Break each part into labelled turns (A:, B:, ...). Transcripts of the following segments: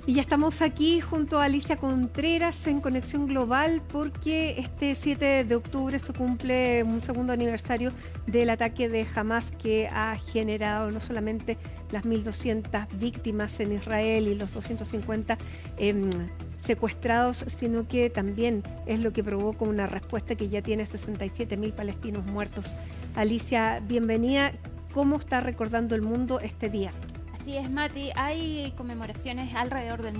A: Y ya estamos aquí junto a Alicia Contreras en Conexión Global porque este 7 de octubre se cumple un segundo aniversario del ataque de Hamas que ha generado no solamente las 1.200 víctimas en Israel y los 250 secuestrados, sino que también es lo que provoca una respuesta que ya tiene 67.000 palestinos muertos. Alicia, bienvenida. ¿Cómo está recordando el mundo este día?
B: Así es, Mati, hay conmemoraciones alrededor del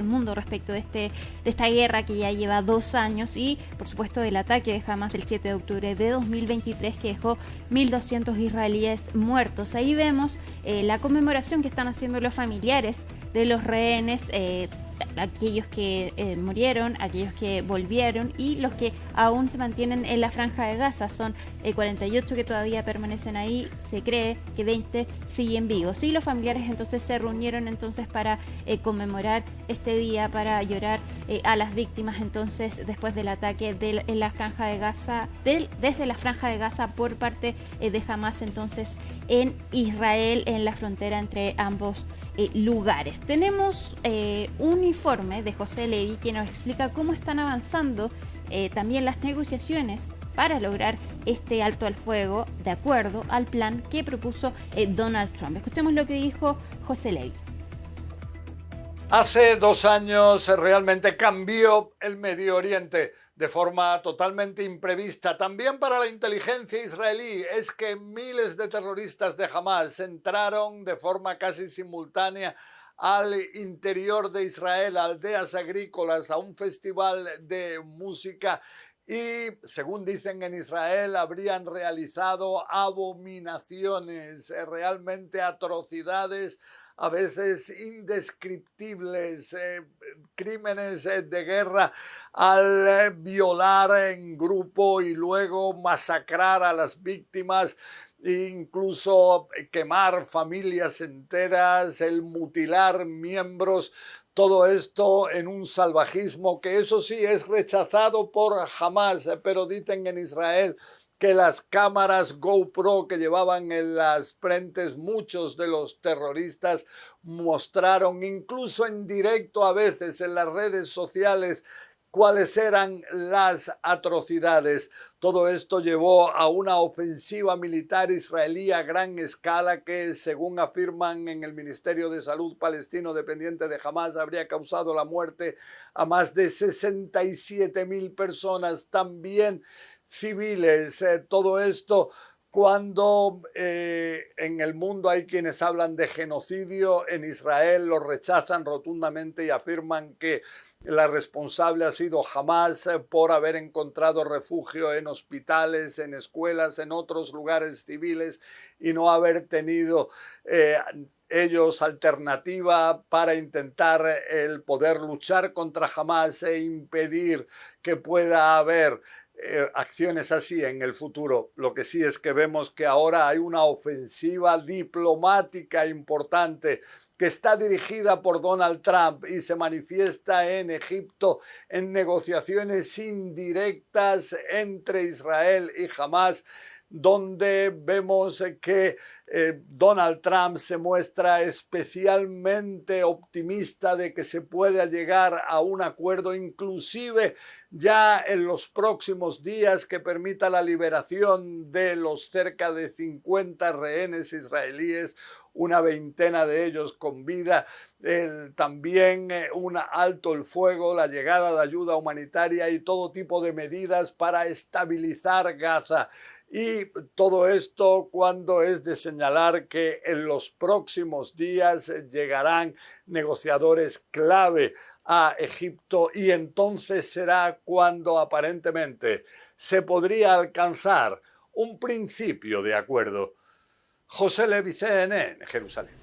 B: mundo respecto de esta guerra que ya lleva 2 años y, por supuesto, del ataque de Hamas del 7 de octubre de 2023 que dejó 1.200 israelíes muertos. Ahí vemos la conmemoración que están haciendo los familiares de los rehenes, aquellos que murieron, aquellos que volvieron y los que aún se mantienen en la Franja de Gaza. Son 48 que todavía permanecen ahí, se cree que 20 siguen vivos. Y los familiares entonces se reunieron para conmemorar este día, para llorar a las víctimas entonces después del ataque en la Franja de Gaza, desde la Franja de Gaza por parte de Hamas entonces en Israel, en la frontera entre ambos lugares. Tenemos un informe de José Levi que nos explica cómo están avanzando también las negociaciones para lograr este alto al fuego de acuerdo al plan que propuso Donald Trump. Escuchemos lo que dijo José Levi.
C: Hace 2 años realmente cambió el Medio Oriente de forma totalmente imprevista. También para la inteligencia israelí es que miles de terroristas de Hamas entraron de forma casi simultánea al interior de Israel, a aldeas agrícolas, a un festival de música y, según dicen en Israel, habrían realizado abominaciones, realmente atrocidades, a veces indescriptibles, crímenes de guerra al violar en grupo y luego masacrar a las víctimas, incluso quemar familias enteras, el mutilar miembros. Todo esto en un salvajismo que eso sí es rechazado por Hamas, pero dicen en Israel que las cámaras GoPro que llevaban en las frentes muchos de los terroristas mostraron, incluso en directo a veces en las redes sociales, cuáles eran las atrocidades. Todo esto llevó a una ofensiva militar israelí a gran escala que, según afirman en el Ministerio de Salud palestino dependiente de Hamas, habría causado la muerte a más de 67.000 personas, también civiles. Todo esto cuando en el mundo hay quienes hablan de genocidio, en Israel lo rechazan rotundamente y afirman que la responsable ha sido Hamas por haber encontrado refugio en hospitales, en escuelas, en otros lugares civiles y no haber tenido ellos alternativa para intentar el poder luchar contra Hamas e impedir que pueda haber acciones así en el futuro. Lo que sí es que vemos que ahora hay una ofensiva diplomática importante que está dirigida por Donald Trump y se manifiesta en Egipto en negociaciones indirectas entre Israel y Hamas, donde vemos que Donald Trump se muestra especialmente optimista de que se pueda llegar a un acuerdo, inclusive ya en los próximos días, que permita la liberación de los cerca de 50 rehenes israelíes, una veintena de ellos con vida, también un alto el fuego, la llegada de ayuda humanitaria y todo tipo de medidas para estabilizar Gaza. Y todo esto cuando es de señalar que en los próximos días llegarán negociadores clave a Egipto y entonces será cuando aparentemente se podría alcanzar un principio de acuerdo. José Levi, CNN, Jerusalén.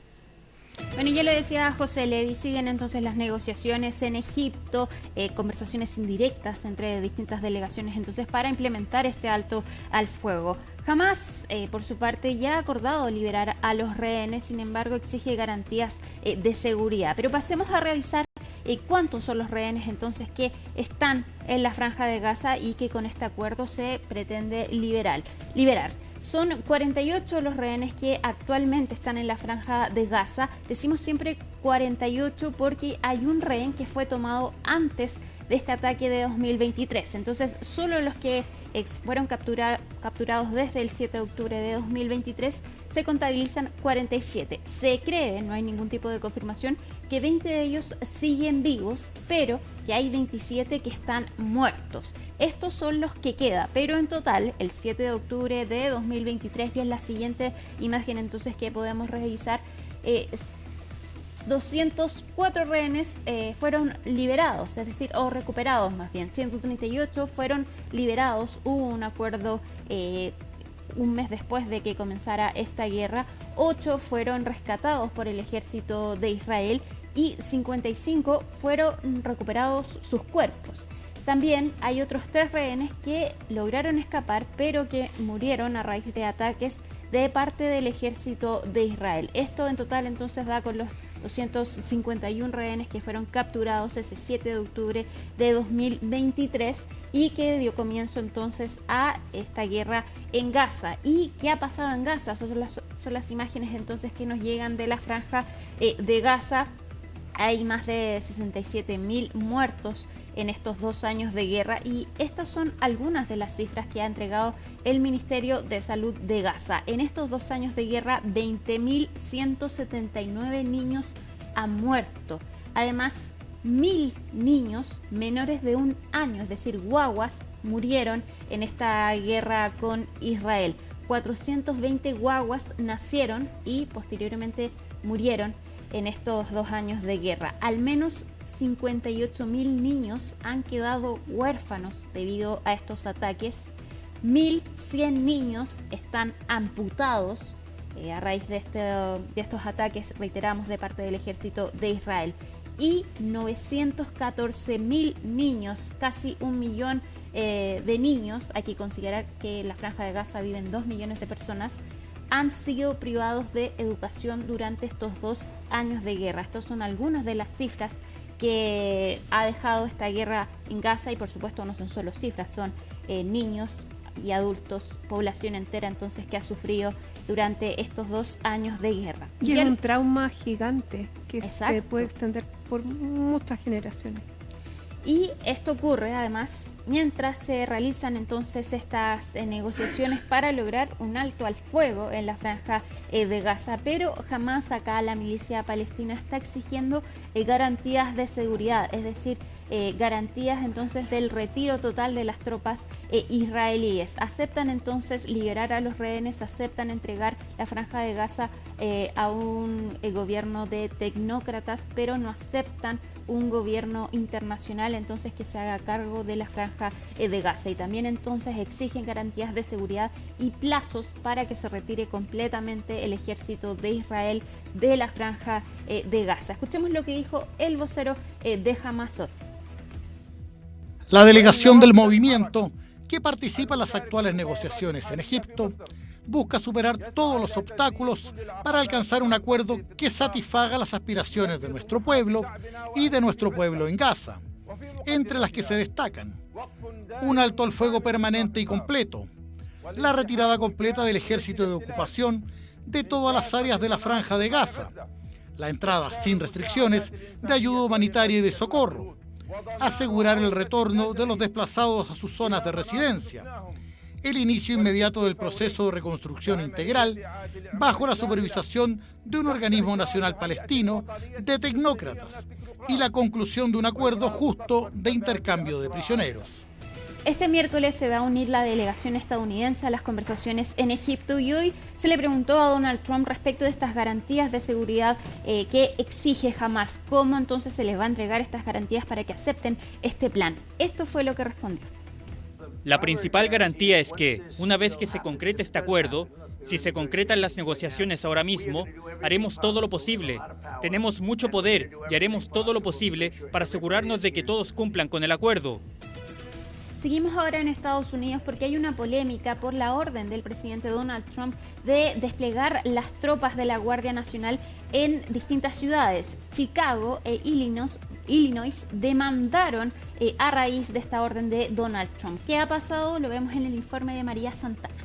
B: Bueno, ya lo decía José Levi, siguen entonces las negociaciones en Egipto, conversaciones indirectas entre distintas delegaciones entonces para implementar este alto al fuego. Hamas, por su parte, ya ha acordado liberar a los rehenes, sin embargo exige garantías de seguridad. Pero pasemos a revisar cuántos son los rehenes entonces que están en la Franja de Gaza y que con este acuerdo se pretende liberar. Son 48 los rehenes que actualmente están en la Franja de Gaza. Decimos siempre 48 porque hay un rehén que fue tomado antes de este ataque de 2023. Entonces, solo los que fueron capturados desde el 7 de octubre de 2023 se contabilizan 47. Se cree, no hay ningún tipo de confirmación, que 20 de ellos siguen vivos, pero que hay 27 que están muertos. Estos son los que quedan, pero en total, el 7 de octubre de 2023, y es la siguiente imagen entonces que podemos revisar, 204 rehenes fueron liberados, es decir, o recuperados más bien. 138 fueron liberados. Hubo un acuerdo un mes después de que comenzara esta guerra. 8 fueron rescatados por el ejército de Israel y 55 fueron recuperados sus cuerpos. También hay otros 3 rehenes que lograron escapar, pero que murieron a raíz de ataques de parte del ejército de Israel. Esto en total entonces da con los 251 rehenes que fueron capturados ese 7 de octubre de 2023 y que dio comienzo entonces a esta guerra en Gaza. ¿Y qué ha pasado en Gaza? Esas son las imágenes entonces que nos llegan de la franja de Gaza. Hay más de 67.000 muertos en estos 2 años de guerra y estas son algunas de las cifras que ha entregado el Ministerio de Salud de Gaza. En estos 2 años de guerra, 20.179 niños han muerto. Además, 1.000 niños menores de 1 año, es decir, guaguas, murieron en esta guerra con Israel. 420 guaguas nacieron y posteriormente murieron en estos 2 años de guerra. Al menos 58.000 niños han quedado huérfanos debido a estos ataques. 1.100 niños están amputados a raíz de estos ataques, reiteramos, de parte del ejército de Israel. Y 914.000 niños, casi 1 millón de niños, hay que considerar que en la Franja de Gaza viven 2 millones de personas, han sido privados de educación durante estos 2 años de guerra. Estas son algunas de las cifras que ha dejado esta guerra en Gaza y por supuesto no son solo cifras, son niños y adultos, población entera entonces que ha sufrido durante estos 2 años de guerra.
A: Y es un trauma gigante que se puede extender por muchas generaciones.
B: Y esto ocurre además mientras se realizan entonces estas negociaciones para lograr un alto al fuego en la franja de Gaza, pero jamás acá la milicia palestina está exigiendo garantías de seguridad, es decir, garantías entonces del retiro total de las tropas israelíes. Aceptan entonces liberar a los rehenes, aceptan entregar la franja de Gaza a un gobierno de tecnócratas, pero no aceptan un gobierno internacional entonces que se haga cargo de la franja de Gaza, y también entonces exigen garantías de seguridad y plazos para que se retire completamente el ejército de Israel de la franja de Gaza. Escuchemos lo que dijo el vocero de Hamas.
D: La delegación del movimiento que participa en las actuales negociaciones en Egipto busca superar todos los obstáculos para alcanzar un acuerdo que satisfaga las aspiraciones de nuestro pueblo y de nuestro pueblo en Gaza, entre las que se destacan un alto al fuego permanente y completo, la retirada completa del ejército de ocupación de todas las áreas de la franja de Gaza, la entrada sin restricciones de ayuda humanitaria y de socorro, asegurar el retorno de los desplazados a sus zonas de residencia, el inicio inmediato del proceso de reconstrucción integral bajo la supervisación de un organismo nacional palestino de tecnócratas y la conclusión de un acuerdo justo de intercambio de prisioneros.
B: Este miércoles se va a unir la delegación estadounidense a las conversaciones en Egipto y hoy se le preguntó a Donald Trump respecto de estas garantías de seguridad que exige Hamas. ¿Cómo entonces se les va a entregar estas garantías para que acepten este plan? Esto fue lo que respondió.
E: La principal garantía es que, una vez que se concrete este acuerdo, si se concretan las negociaciones ahora mismo, haremos todo lo posible. Tenemos mucho poder y haremos todo lo posible para asegurarnos de que todos cumplan con el acuerdo.
B: Seguimos ahora en Estados Unidos porque hay una polémica por la orden del presidente Donald Trump de desplegar las tropas de la Guardia Nacional en distintas ciudades. Chicago e Illinois demandaron a raíz de esta orden de Donald Trump. ¿Qué ha pasado? Lo vemos en el informe de María Santana.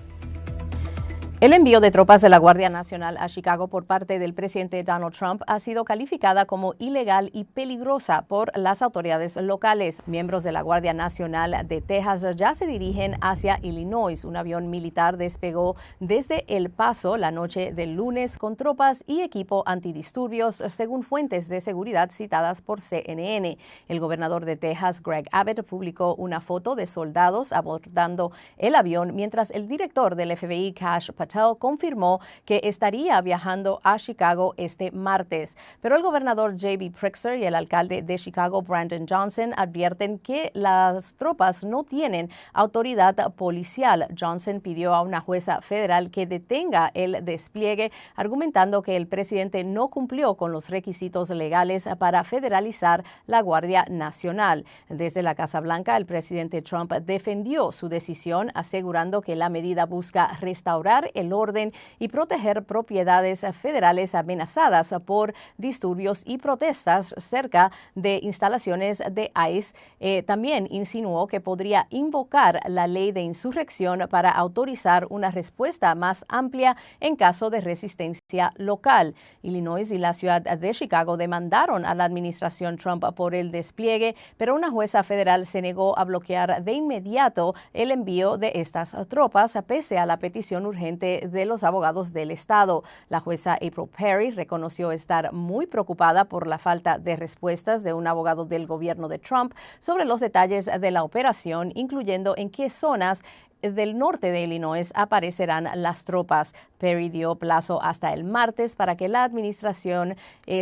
F: El envío de tropas de la Guardia Nacional a Chicago por parte del presidente Donald Trump ha sido calificada como ilegal y peligrosa por las autoridades locales. Miembros de la Guardia Nacional de Texas ya se dirigen hacia Illinois. Un avión militar despegó desde El Paso la noche del lunes con tropas y equipo antidisturbios, según fuentes de seguridad citadas por CNN. El gobernador de Texas, Greg Abbott, publicó una foto de soldados abordando el avión, mientras el director del FBI, Kash Patel, confirmó que estaría viajando a Chicago este martes. Pero el gobernador J.B. Pritzker y el alcalde de Chicago, Brandon Johnson, advierten que las tropas no tienen autoridad policial. Johnson pidió a una jueza federal que detenga el despliegue, argumentando que el presidente no cumplió con los requisitos legales para federalizar la Guardia Nacional. Desde la Casa Blanca, el presidente Trump defendió su decisión, asegurando que la medida busca restaurar el orden y proteger propiedades federales amenazadas por disturbios y protestas cerca de instalaciones de ICE. También insinuó que podría invocar la ley de insurrección para autorizar una respuesta más amplia en caso de resistencia local. Illinois y la ciudad de Chicago demandaron a la administración Trump por el despliegue, pero una jueza federal se negó a bloquear de inmediato el envío de estas tropas, pese a la petición urgente de los abogados del estado. La jueza April Perry reconoció estar muy preocupada por la falta de respuestas de un abogado del gobierno de Trump sobre los detalles de la operación, incluyendo en qué zonas del norte de Illinois aparecerán las tropas. Perry dio plazo hasta el martes para que la administración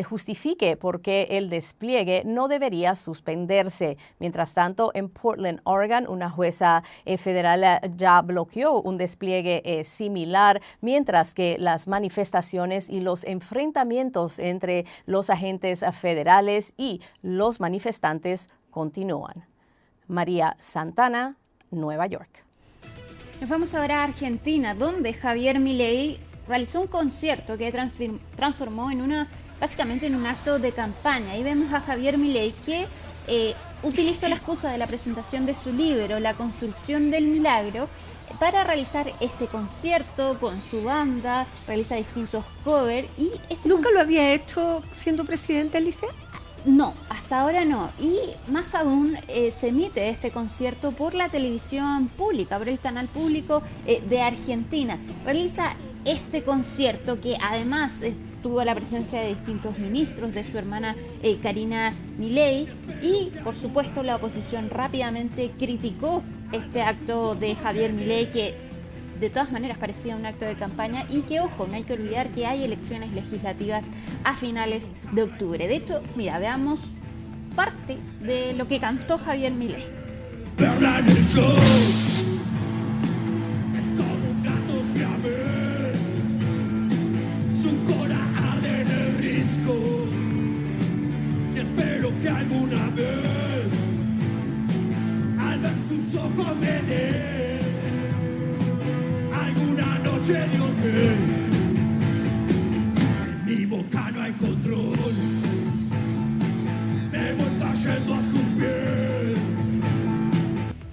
F: justifique por qué el despliegue no debería suspenderse. Mientras tanto, en Portland, Oregon, una jueza federal ya bloqueó un despliegue similar, mientras que las manifestaciones y los enfrentamientos entre los agentes federales y los manifestantes continúan. María Santana, Nueva York.
B: Nos vamos ahora a Argentina, donde Javier Milei realizó un concierto que transformó básicamente en un acto de campaña. Ahí vemos a Javier Milei que utilizó la excusa de la presentación de su libro, La construcción del milagro, para realizar este concierto con su banda, realiza distintos covers y...
A: ¿Nunca lo había hecho siendo presidente, Alicia?
B: No, hasta ahora no. Y más aún se emite este concierto por la televisión pública, por el canal público de Argentina. Realiza este concierto que además tuvo la presencia de distintos ministros, de su hermana Karina Milei, y por supuesto la oposición rápidamente criticó este acto de Javier Milei, que de todas maneras parecía un acto de campaña y que, ojo, no hay que olvidar que hay elecciones legislativas a finales de octubre. De hecho, mira, veamos parte de lo que cantó Javier Milei.
G: Su cola arde en el risco y espero que alguna vez al ver sus ojos me dé alguna noche de hotel. En mi boca no hay control, me voy cayendo a su piel.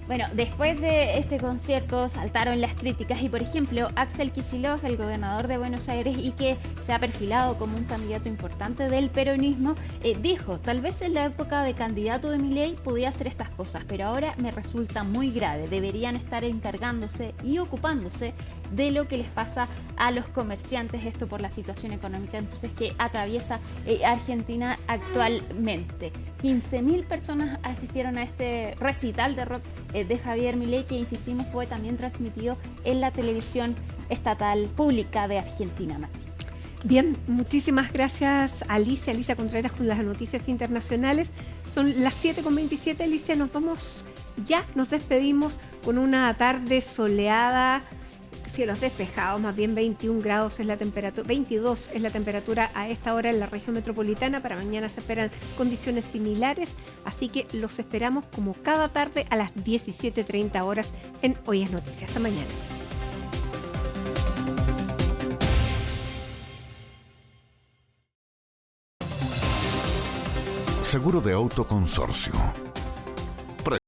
B: Bueno, después de este concierto saltaron las críticas y, por ejemplo, Axel Kicillof, el gobernador de Buenos Aires y que se ha perfilado como un candidato importante del peronismo, dijo, tal vez en la época de candidato de Milei podía hacer estas cosas, pero ahora me resulta muy grave. Deberían estar encargándose y ocupándose de lo que les pasa a los comerciantes, esto por la situación económica entonces que atraviesa Argentina actualmente. 15.000 personas asistieron a este recital de rock de Javier Milei, que insistimos fue también transmitido en la televisión estatal pública de Argentina, Mati.
A: Bien, muchísimas gracias Alicia Contreras con las noticias internacionales. Son las 7:27, Alicia, nos vamos ya, nos despedimos con una tarde soleada, cielos despejados, más bien 21 grados es la temperatura, 22 es la temperatura a esta hora en la región metropolitana. Para mañana se esperan condiciones similares, así que los esperamos como cada tarde a las 17:30 horas en Hoy es Noticia. Hasta mañana.
H: Seguro de Auto Consorcio.